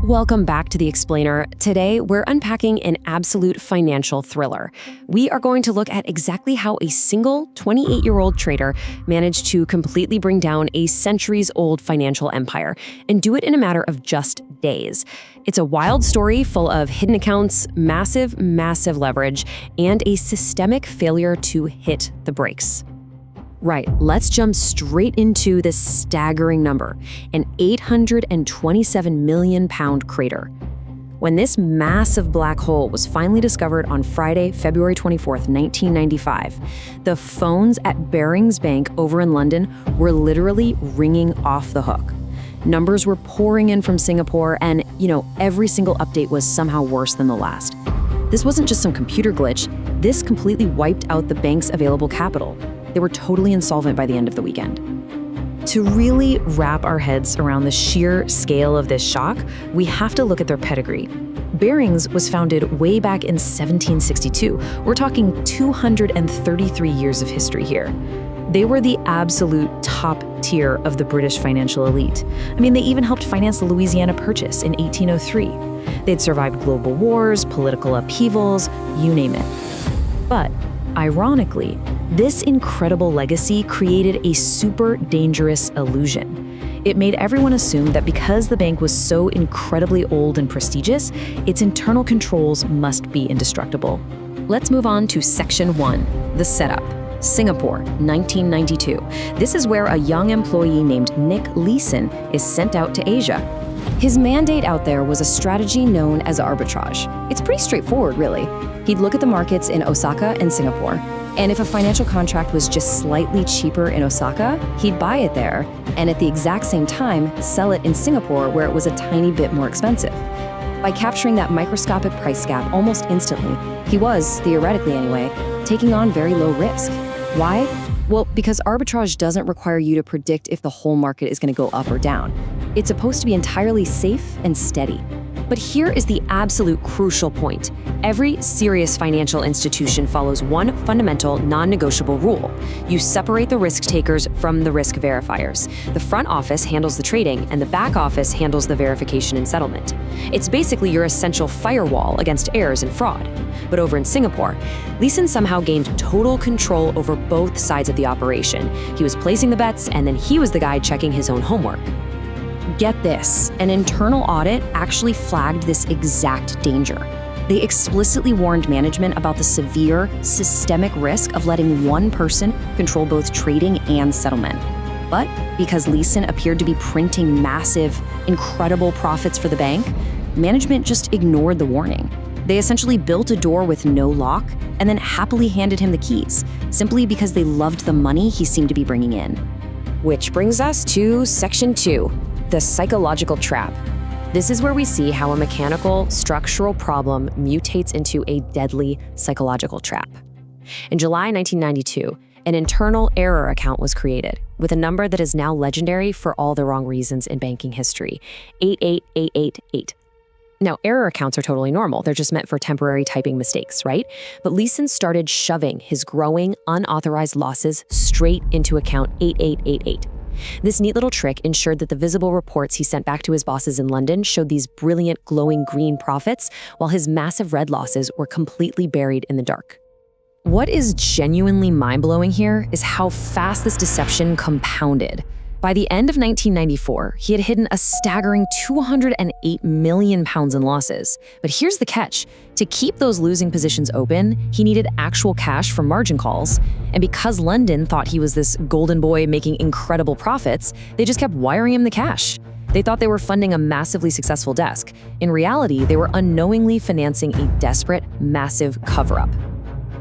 Welcome back to The Explainer. Today, we're unpacking an absolute financial thriller. We are going to look at exactly how a single 28-year-old trader managed to completely bring down a centuries-old financial empire and do it in a matter of just days. It's a wild story full of hidden accounts, massive leverage, and a systemic failure to hit the brakes. Right, let's jump straight into this staggering number, an 827 million pound crater. When this massive black hole was finally discovered on Friday, February 24th, 1995, the phones at Barings Bank over in London were literally ringing off the hook. Numbers were pouring in from Singapore, and, every single update was somehow worse than the last. This wasn't just some computer glitch, this completely wiped out the bank's available capital. They were totally insolvent by the end of the weekend. To really wrap our heads around the sheer scale of this shock, we have to look at their pedigree. Barings was founded way back in 1762. We're talking 233 years of history here. They were the absolute top tier of the British financial elite. They even helped finance the Louisiana Purchase in 1803. They'd survived global wars, political upheavals, you name it. But ironically, this incredible legacy created a super dangerous illusion. It made everyone assume that because the bank was so incredibly old and prestigious, its internal controls must be indestructible. Let's move on to Section 1, the setup. Singapore, 1992. This is where a young employee named Leeson is sent out to Asia. His mandate out there was a strategy known as arbitrage. It's pretty straightforward, really. He'd look at the markets in Osaka and Singapore, and if a financial contract was just slightly cheaper in Osaka, he'd buy it there, and at the exact same time, sell it in Singapore where it was a tiny bit more expensive. By capturing that microscopic price gap almost instantly, he was, theoretically anyway, taking on very low risk. Why? Well, because arbitrage doesn't require you to predict if the whole market is going to go up or down. It's supposed to be entirely safe and steady. But here is the absolute crucial point. Every serious financial institution follows one fundamental, non-negotiable rule. You separate the risk takers from the risk verifiers. The front office handles the trading, and the back office handles the verification and settlement. It's basically your essential firewall against errors and fraud. But over in Singapore, Leeson somehow gained total control over both sides of the operation. He was placing the bets, and then he was the guy checking his own homework. Get this, an internal audit actually flagged this exact danger. They explicitly warned management about the severe, systemic risk of letting one person control both trading and settlement. But because Leeson appeared to be printing massive, incredible profits for the bank, management just ignored the warning. They essentially built a door with no lock and then happily handed him the keys, simply because they loved the money he seemed to be bringing in. Which brings us to Section 2. The psychological trap. This is where we see how a mechanical, structural problem mutates into a deadly psychological trap. In July 1992, an internal error account was created with a number that is now legendary for all the wrong reasons in banking history, 88888. Now, error accounts are totally normal. They're just meant for temporary typing mistakes, right? But Leeson started shoving his growing, unauthorized losses straight into account 8888. This neat little trick ensured that the visible reports he sent back to his bosses in London showed these brilliant glowing green profits, while his massive red losses were completely buried in the dark. What is genuinely mind-blowing here is how fast this deception compounded. By the end of 1994, he had hidden a staggering 208 million pounds in losses. But here's the catch. To keep those losing positions open, he needed actual cash from margin calls. And because London thought he was this golden boy making incredible profits, they just kept wiring him the cash. They thought they were funding a massively successful desk. In reality, they were unknowingly financing a desperate, massive cover-up.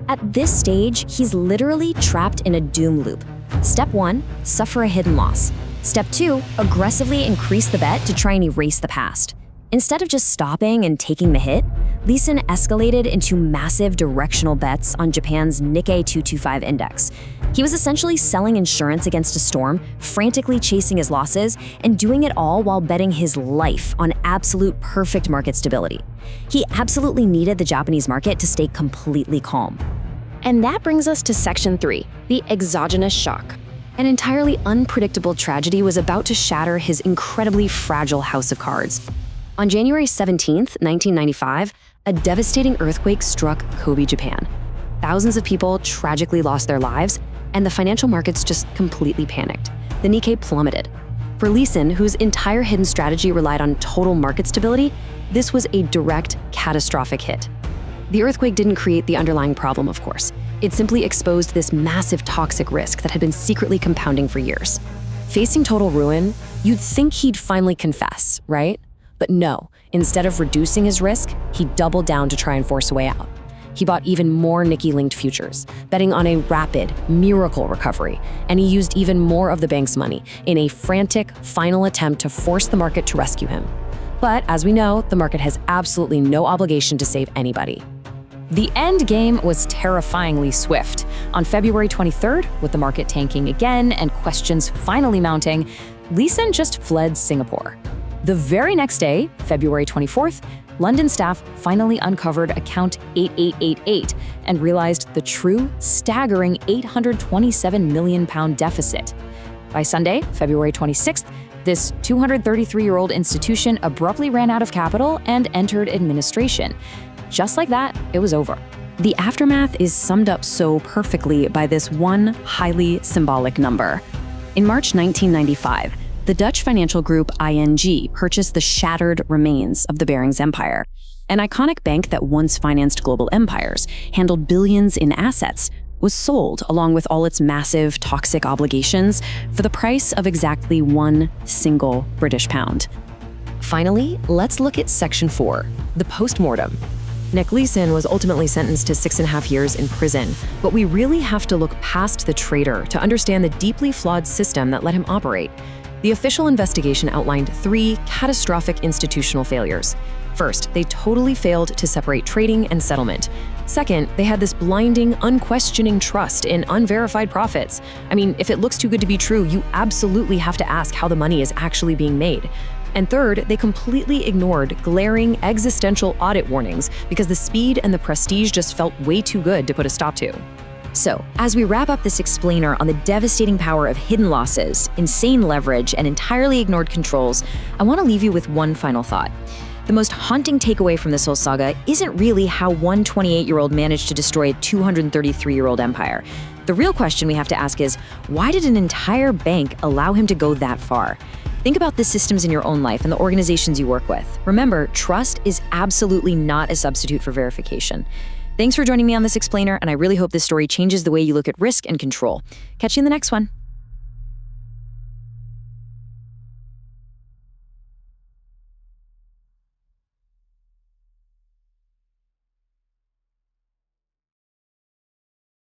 At this stage, he's literally trapped in a doom loop. Step 1, suffer a hidden loss. Step 2, aggressively increase the bet to try and erase the past. Instead of just stopping and taking the hit, Leeson escalated into massive directional bets on Japan's Nikkei 225 index. He was essentially selling insurance against a storm, frantically chasing his losses, and doing it all while betting his life on absolute perfect market stability. He absolutely needed the Japanese market to stay completely calm. And that brings us to Section 3, the exogenous shock. An entirely unpredictable tragedy was about to shatter his incredibly fragile house of cards. On January 17th, 1995, a devastating earthquake struck Kobe, Japan. Thousands of people tragically lost their lives, and the financial markets just completely panicked. The Nikkei plummeted. For Leeson, whose entire hidden strategy relied on total market stability, this was a direct, catastrophic hit. The earthquake didn't create the underlying problem, of course. It simply exposed this massive toxic risk that had been secretly compounding for years. Facing total ruin, you'd think he'd finally confess, right? But no, instead of reducing his risk, he doubled down to try and force a way out. He bought even more Nikkei-linked futures, betting on a rapid, miracle recovery, and he used even more of the bank's money in a frantic, final attempt to force the market to rescue him. But as we know, the market has absolutely no obligation to save anybody. The end game was terrifyingly swift. On February 23rd, with the market tanking again and questions finally mounting, Leeson just fled Singapore. The very next day, February 24th, London staff finally uncovered account 8888 and realized the true, staggering £827 million deficit. By Sunday, February 26th, this 233-year-old institution abruptly ran out of capital and entered administration. Just like that, it was over. The aftermath is summed up so perfectly by this one highly symbolic number. In March 1995, the Dutch financial group ING purchased the shattered remains of the Barings Empire. An iconic bank that once financed global empires, handled billions in assets, was sold along with all its massive, toxic obligations for the price of exactly one single British pound. Finally, let's look at Section 4, the postmortem. Nick Leeson was ultimately sentenced to 6.5 years in prison, but we really have to look past the traitor to understand the deeply flawed system that let him operate. The official investigation outlined 3 catastrophic institutional failures. First, they totally failed to separate trading and settlement. Second, they had this blinding, unquestioning trust in unverified profits. I mean, if it looks too good to be true, you absolutely have to ask how the money is actually being made. And third, they completely ignored glaring existential audit warnings because the speed and the prestige just felt way too good to put a stop to. So, as we wrap up this explainer on the devastating power of hidden losses, insane leverage, and entirely ignored controls, I want to leave you with one final thought. The most haunting takeaway from this whole saga isn't really how one 28-year-old managed to destroy a 233-year-old empire. The real question we have to ask is, why did an entire bank allow him to go that far? Think about the systems in your own life and the organizations you work with. Remember, trust is absolutely not a substitute for verification. Thanks for joining me on this explainer, and I really hope this story changes the way you look at risk and control. Catch you in the next one.